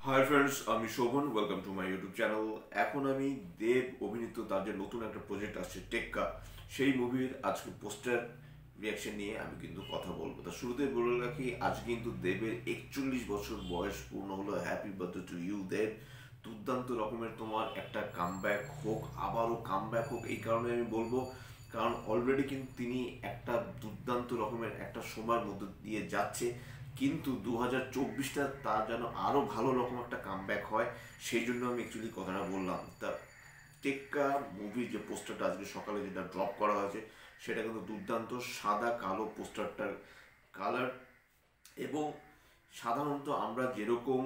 High friends, আমি Shovan. Welcome to my YouTube channel. এখন আমি দেব অভিনীত তার যে নতুন একটা প্রজেক্ট আসছে টেক্কা, সেই মুভির আজকে পোস্টার রিয়াকশন নিয়ে আমি কিন্তু কথা বলবো। তা শুরুতে বলে রাখি, আজ কিন্তু দেবের 41 বছর বয়স পূর্ণ হলো। হ্যাপি বার্থডে টু ইউ দেব। দুর্দান্ত রকমের তোমার একটা কামব্যাক হোক, আবারও কামব্যাক হোক। এই কারণে আমি বলবো, কারণ অলরেডি কিন্তু তিনি একটা দুর্দান্ত রকমের একটা সময়ের মধ্যে দিয়ে যাচ্ছে, কিন্তু 2024টা তার যেন আরও ভালো রকম একটা কামব্যাক হয়, সেই জন্য আমি অ্যাকচুয়ালি কথাটা বললাম। তা টেক্কা মুভির যে পোস্টারটা আজকে সকালে যেটা ড্রপ করা হয়েছে, সেটা কিন্তু দুর্দান্ত। সাদা কালো পোস্টারটার কালার, এবং সাধারণত আমরা যেরকম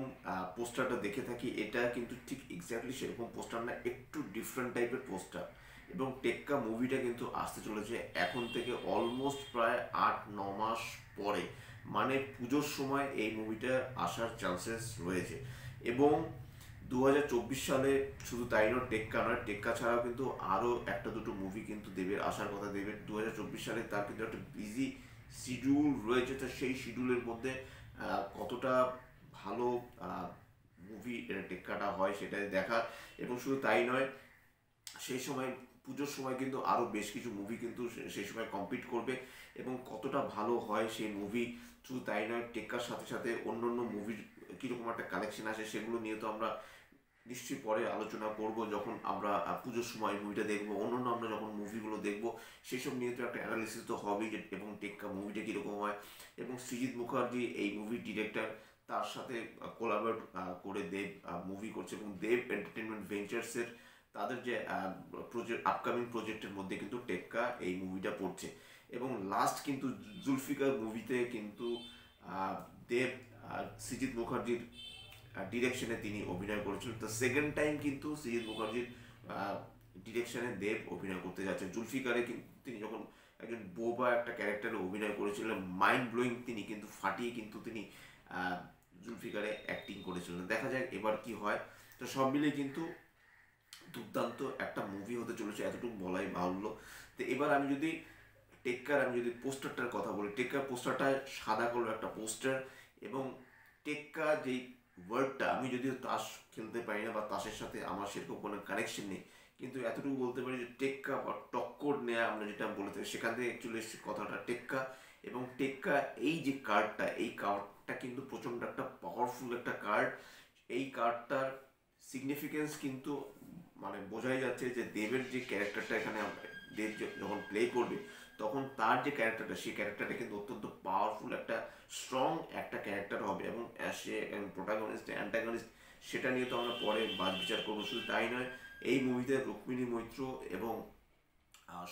পোস্টারটা দেখে থাকি, এটা কিন্তু ঠিক এক্স্যাক্টলি সেরকম পোস্টার না, একটু ডিফারেন্ট টাইপের পোস্টার। এবং টেক্কা মুভিটা কিন্তু আসতে চলেছে এখন থেকে অলমোস্ট প্রায় 8-9 মাস পরে, মানে পুজোর সময় এই মুভিটা আসার চান্সেস রয়েছে। এবং 2024 সালে শুধু তাই নয়, টেক্কা নয়, টেক্কা ছাড়াও কিন্তু আরও একটা দুটো মুভি কিন্তু দেবের আসার কথা। দেবের 2024 সালে তার কিন্তু একটা বিজি শিডিউল রয়েছে। তো সেই শিডিউলের মধ্যে কতটা ভালো মুভি টেক্কাটা হয় সেটাই দেখার। এবং শুধু তাই নয়, সেই সময় পুজোর সময় কিন্তু আরও বেশ কিছু মুভি কিন্তু সেই সময় কমপ্লিট করবে, এবং কতটা ভালো হয় সেই মুভি। শুধু তাই নয়, টেক্কার সাথে সাথে অন্য অন্য মুভির কীরকম একটা কালেকশন আসে সেগুলো নিয়ে তো আমরা নিশ্চয়ই পরে আলোচনা করব, যখন আমরা পুজোর সময় মুভিটা দেখবো। অন্যান্য আমরা যখন মুভিগুলো দেখবো, সেসব নিয়ে তো একটা অ্যানালিসিস তো হবেই, যে এবং টেক্কা মুভিটা কীরকম হয়। এবং সৃজিত মুখার্জি এই মুভির ডিরেক্টর, তার সাথে কোলাবরেট করে দেব মুভি করছে। এবং দেব এন্টারটেনমেন্ট ভেঞ্চার্সের তাদের যে প্রজেক্ট, আপকামিং প্রজেক্টের মধ্যে কিন্তু টেক্কা এই মুভিটা পড়ছে। এবং লাস্ট কিন্তু জুলফিকার মুভিতে কিন্তু দেব সৃজিত মুখার্জির ডিরেকশনে তিনি অভিনয় করেছিলেন। তো সেকেন্ড টাইম কিন্তু সৃজিত মুখার্জির ডিরেকশনে দেব অভিনয় করতে যাচ্ছেন। জুলফিকারে কিন্তু তিনি যখন একজন বোবা একটা ক্যারেক্টারে অভিনয় করেছিলেন, মাইন্ড ব্লোয়িং, তিনি কিন্তু ফাটিয়ে কিন্তু তিনি জুলফিকারে অ্যাক্টিং করেছিলেন। দেখা যাক এবার কি হয়। তো সব মিলিয়ে কিন্তু দুর্দান্ত একটা মুভি হতে চলেছে, এতটুকু বলাই বাহুল্য। তো এবার আমি যদি পোস্টারটার কথা বলি, টেক্কার পোস্টারটা সাদা কালো একটা পোস্টার। এবং টেক্কা যেই ওয়ার্ডটা, আমি যদিও তাস খেলতে পারি না বা তাসের সাথে আমার সেরকম কোনো কানেকশন নেই, কিন্তু এতটুকু বলতে পারি যে টেক্কা বা টক্কর নেয়া আমরা যেটা বলে থাকি, সেখান থেকে অ্যাকচুয়ালি এসেছে কথাটা টেক্কা। এবং টেক্কা এই যে কার্ডটা, এই কার্ডটা কিন্তু প্রচণ্ড একটা পাওয়ারফুল একটা কার্ড। এই কার্ডটার সিগনিফিকেন্স কিন্তু মানে বোঝাই যাচ্ছে যে দেবের যে ক্যারেক্টারটা এখানে দেব যখন প্লে করবে, তখন তার যে ক্যারেক্টারটা, সেই ক্যারেক্টারটা কিন্তু অত্যন্ত পাওয়ারফুল একটা স্ট্রং একটা ক্যারেক্টার হবে। এবং সে প্রোটাগনিস্ট অ্যান্টাগনিস্ট, সেটা নিয়ে তো আমরা পরে বাদ বিচার করবো। শুধু তাই নয়, এই মুভিতে রুক্মিণী মৈত্র এবং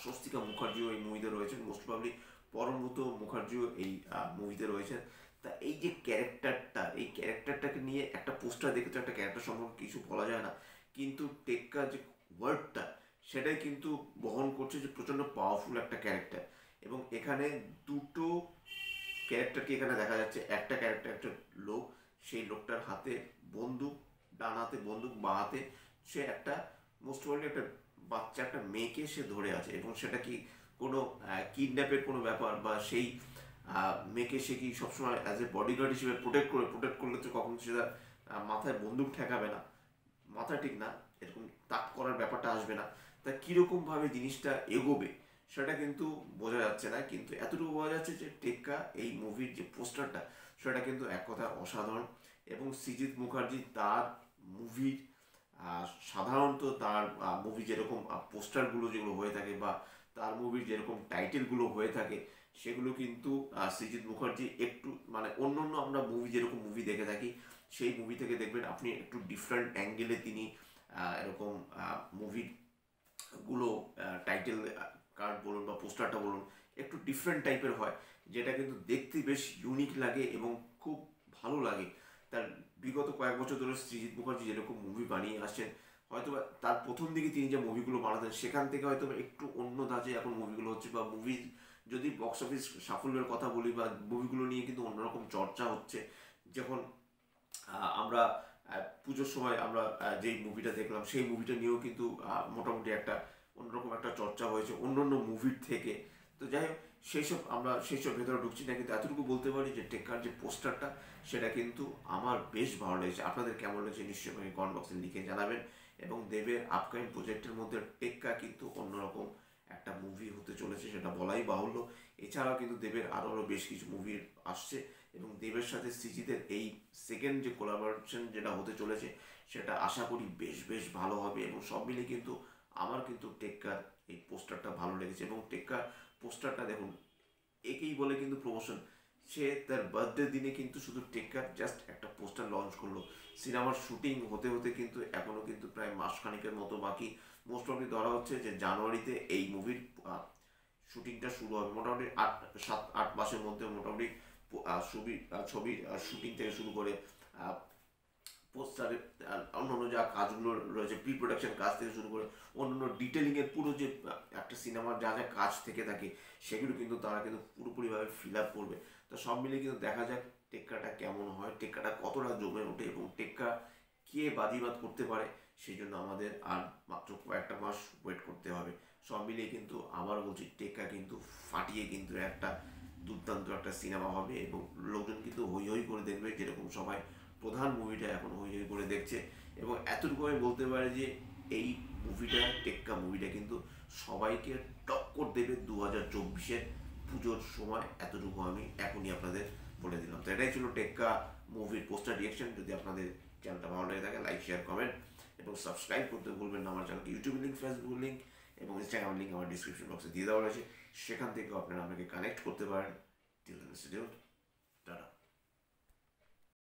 স্বস্তিকা মুখার্জিও এই মুভিতে রয়েছেন। মোস্ট প্রবাবলি পরমব্রত মুখার্জিও এই মুভিতে রয়েছেন। তা এই যে ক্যারেক্টারটা, এই ক্যারেক্টারটাকে নিয়ে একটা পোস্টার দেখে তো একটা ক্যারেক্টার সম্পর্কে কিছু বলা যায় না, কিন্তু টেক্কা যে ওয়ার্ডটা, সেটাই কিন্তু বহন করছে যে প্রচণ্ড পাওয়ারফুল একটা ক্যারেক্টার। এবং এখানে দুটো ক্যারেক্টারকে এখানে দেখা যাচ্ছে। একটা ক্যারেক্টার একটা লোক, সেই লোকটার হাতে বন্দুক, ডান হাতে বন্দুক, বাঁ হাতে সে একটা মোস্ট প্রবাবলি একটা বাচ্চা, একটা মেয়েকে সে ধরে আছে। এবং সেটা কি কোনো কিডন্যাপের কোনো ব্যাপার, বা সেই মেয়েকে সে কি সবসময় অ্যাজ এ বডিগার্ড হিসেবে প্রোটেক্ট করলে তো কখনো সেটা মাথায় বন্দুক ঠেকাবে না, মাথা ঠিক না, এরকম তাক করার ব্যাপারটা আসবে না। তা কীরকমভাবে জিনিসটা এগোবে সেটা কিন্তু বোঝা যাচ্ছে না, কিন্তু এতটুকু বোঝা যাচ্ছে যে টেক্কা এই মুভির যে পোস্টারটা, সেটা কিন্তু এক কথা অসাধারণ। এবং সৃজিত মুখার্জি তার মুভির সাধারণত তার মুভি যেরকম পোস্টারগুলো যেগুলো হয়ে থাকে, বা তার মুভির যেরকম টাইটেলগুলো হয়ে থাকে, সেগুলো কিন্তু সৃজিত মুখার্জি একটু মানে অন্য অন্য আমরা মুভি যেরকম মুভি দেখে থাকি, সেই মুভি থেকে দেখবেন আপনি একটু ডিফারেন্ট অ্যাঙ্গেলে তিনি এরকম মুভির গুলো টাইটেল কার্ড বলুন বা পোস্টারটা বলুন, একটু ডিফারেন্ট টাইপের হয়, যেটা কিন্তু দেখতে বেশ ইউনিক লাগে এবং খুব ভালো লাগে। তার বিগত কয়েক বছর ধরে সৃজিত মুখার্জি যেরকম মুভি বানিয়ে আসছেন, হয়তো তার প্রথম দিকে তিনি যে মুভিগুলো বানাতেন, সেখান থেকে হয়তো একটু অন্য ধাঁচে এখন মুভিগুলো হচ্ছে, বা মুভি যদি বক্স অফিস সাফল্যের কথা বলি, বা মুভিগুলো নিয়ে কিন্তু অন্যরকম চর্চা হচ্ছে। যখন আমরা পুজোর সময় আমরা যেই মুভিটা দেখলাম, সেই মুভিটা নিয়েও কিন্তু মোটামুটি একটা অন্যরকম একটা চর্চা হয়েছে অন্য অন্য মুভির থেকে। তো যাই হোক, সেই সব ভেতরে ঢুকছি না, কিন্তু এতটুকু বলতে পারি যে টেক্কার যে পোস্টারটা সেটা কিন্তু আমার বেশ ভালো লেগেছে। আপনাদের কেমন লেগেছে নিশ্চয়ই আমাকে কমেন্ট বক্সে লিখে জানাবেন। এবং দেবের আপকামিং প্রজেক্টের মধ্যে টেক্কা কিন্তু অন্যরকম একটা মুভি হতে চলেছে, সেটা বলাই বাহুল্য। এছাড়াও কিন্তু দেবের আরও বেশ কিছু মুভি আসছে, এবং দেবের সাথে সৃজিতের এই সেকেন্ড যে কোলাবোরেশন যেটা হতে চলেছে সেটা আশা করি বেশ বেশ ভালো হবে। এবং সব মিলিয়ে কিন্তু আমার কিন্তু টেক্কার এই পোস্টারটা ভালো লেগেছে। এবং টেক্কার পোস্টারটা দেখুন, একেই বলে কিন্তু প্রমোশন। সে তার বার্থডে দিনে কিন্তু শুধু টেক্কার জাস্ট একটা পোস্টার লঞ্চ করলো। সিনেমার শুটিং হতে হতে কিন্তু এখনো কিন্তু প্রায় মাসখানেকের মতো বাকি। মোস্ট প্রবলি ধরা হচ্ছে যে জানুয়ারিতে এই মুভির শুটিংটা শুরু হবে। মোটামুটি 7-8 মাসের মধ্যে মোটামুটি ছবির শুটিং থেকে শুরু করে পোস্টারে অন্যান্য যা কাজগুলো রয়েছে, প্রি প্রোডাকশন কাজ থেকে শুরু করে অন্যান্য ডিটেলিংয়ের পুরো যে একটা সিনেমার যা যা কাজ থেকে থাকে সেগুলো কিন্তু তারা কিন্তু পুরোপুরিভাবে ফিল আপ করবে। তো সব মিলিয়ে কিন্তু দেখা যাক টেক্কাটা কেমন হয়, টেক্কাটা কতটা জমে ওঠে, এবং টেক্কা কে বাজিমাত করতে পারে। সেই জন্য আমাদের আর মাত্র কয়েকটা মাস ওয়েট করতে হবে। সব মিলিয়ে কিন্তু আবার বলছি, টেক্কা কিন্তু ফাটিয়ে কিন্তু একটা দুর্দান্ত একটা সিনেমা হবে, এবং লোকজন কিন্তু হই হই করে দেখবে, যেরকম সবাই প্রধান মুভিটা এখন হই হই করে দেখছে। এবং এতটুকু আমি বলতে পারি যে এই মুভিটা, টেক্কা মুভিটা কিন্তু সবাইকে টক্কর দেবে 2024-এর পুজোর সময়। এতটুকু আমি এখনই আপনাদের বলে দিলাম। তো এটাই ছিল টেক্কা মুভির পোস্টার রিয়াকশন। যদি আপনাদের চ্যানেলটা ভালো লেগে থাকে, লাইক, শেয়ার, কমেন্ট এবং সাবস্ক্রাইব করতে ভুলবেন না আমার চ্যানেলকে। ইউটিউব লিঙ্ক, ফেসবুক লিঙ্ক এবং ইনস্টাগ্রাম লিঙ্ক আমার ডিসক্রিপশন বক্সে দিয়ে দেওয়া রয়েছে, সেখান থেকেও আপনারা আমাকে কানেক্ট করতে পারেন। Till then, tata.